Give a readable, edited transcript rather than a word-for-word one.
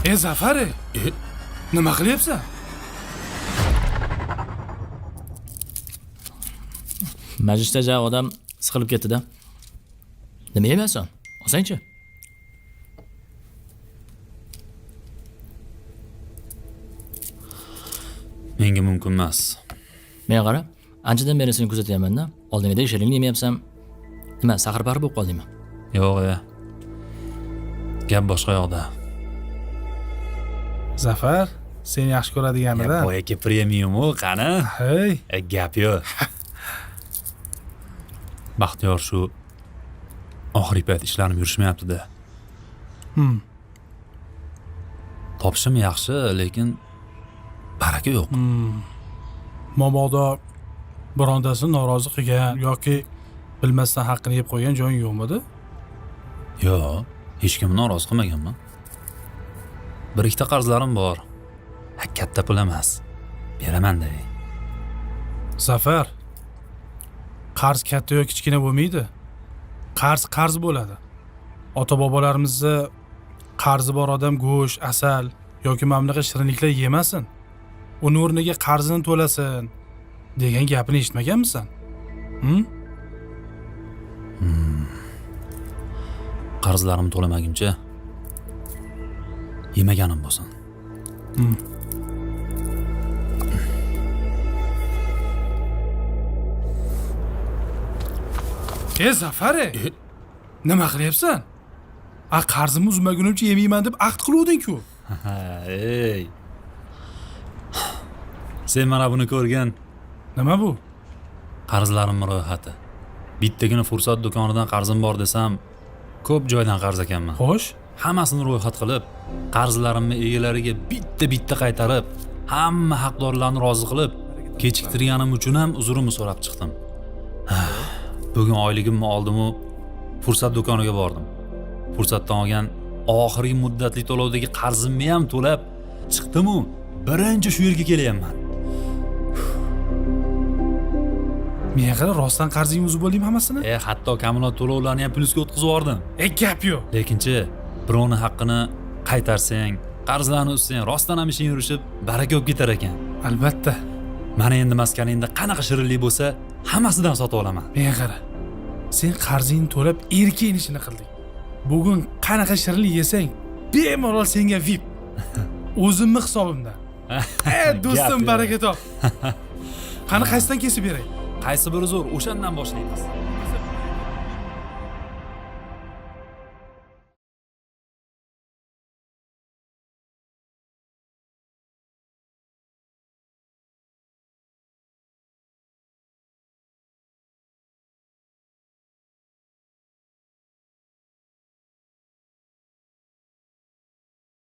Zafar, nima qilyapsan? Majlisda odam siqilib ketdi-da. Nima yeyapsan? Olsangchi. Menga mumkin emas. Menga qara, anchadan beri seni kuzatyapman-da. Oldingda shirinlik yemayapsan. Nima, sahar-pari bo'lib qoldingmi? Yo'q, gap boshqa yoqda. Zafar, seni yaxshi ko'radiganidan. Boyaki premium u, qani? Hey, Gap yo'q. Baxtiyor shu oxirgi payt ishlarim yurishmayapti-da. Topishim yaxshi, lekin baraka yo'q. mabodo birontasi norozi qilgan yoki bilmasdan haqqini yeb qo'ygan joying yo'qmidi? Yo'q, hech kimni norozi qilmaganman. Bir ikkita qarzlarim bor. Katta pul emas. Beraman-da. Zafar, qarz katta yoki kichkina bo'lmaydi. Qarz bo'ladi. Ota-bobolarimizni qarzi bor odam go'sht, asal yoki mamlaqa shirinliklar yemasin. Uni o'rniga qarzini to'lasin degan gapini eshitmaganmisan? Qarzlarimni to'lamaguncha yemaganim bo'lsin. Zafar, nima qilyapsan? Qarzimni uzmagunimcha yemayman deb ahd qiluvding-ku. Ey. Sen mana buni ko'rgan. Nima bu? Qarzlarimning ro'yxati. Bittagina fursat do'konidan qarzim bor desam, ko'p joydan qarz ekanman. Xo'sh, Hammasini ro'yxat qilib, qarzlarimni egalariga bitta qaytarib, hamma haqdorlarni rozi qilib, kechiktirganim uchun ham uzrimni so'rab chiqdim. Bugun oyligimni oldim-u, fursat do'koniga bordim. Fursatdan olgan oxirgi muddatli to'lovdagi qarzimni ham to'lab chiqdim-u, birinchi shu yerga kelyapman. menga qara, rostdan qarzingni uzib oldingmi hammasini? Hatto kommunal to'lovlarni ham plyusga o'tkazib yubordim. Gap yo'q. Lekinchi, birovni haqqini qaytarsang, qarzlarni uzsang, rostdan ham ishing yurishib, baraka bo'lib ketar ekan. Albatta. Mana endi maskaningda qanaqa shirinlik bo'lsa, hammasidan sotib olaman. Menga qara. Sen qarzingni to'lab erkin ishini qilding. Bugun qanaqa shirinlik yesang, bemalol senga VIP. O'zimni hisobimdan. Do'stim, baraka top. Qani qaysidan kesib beray? Qaysi biri zo'r, o'shandan boshlaymiz.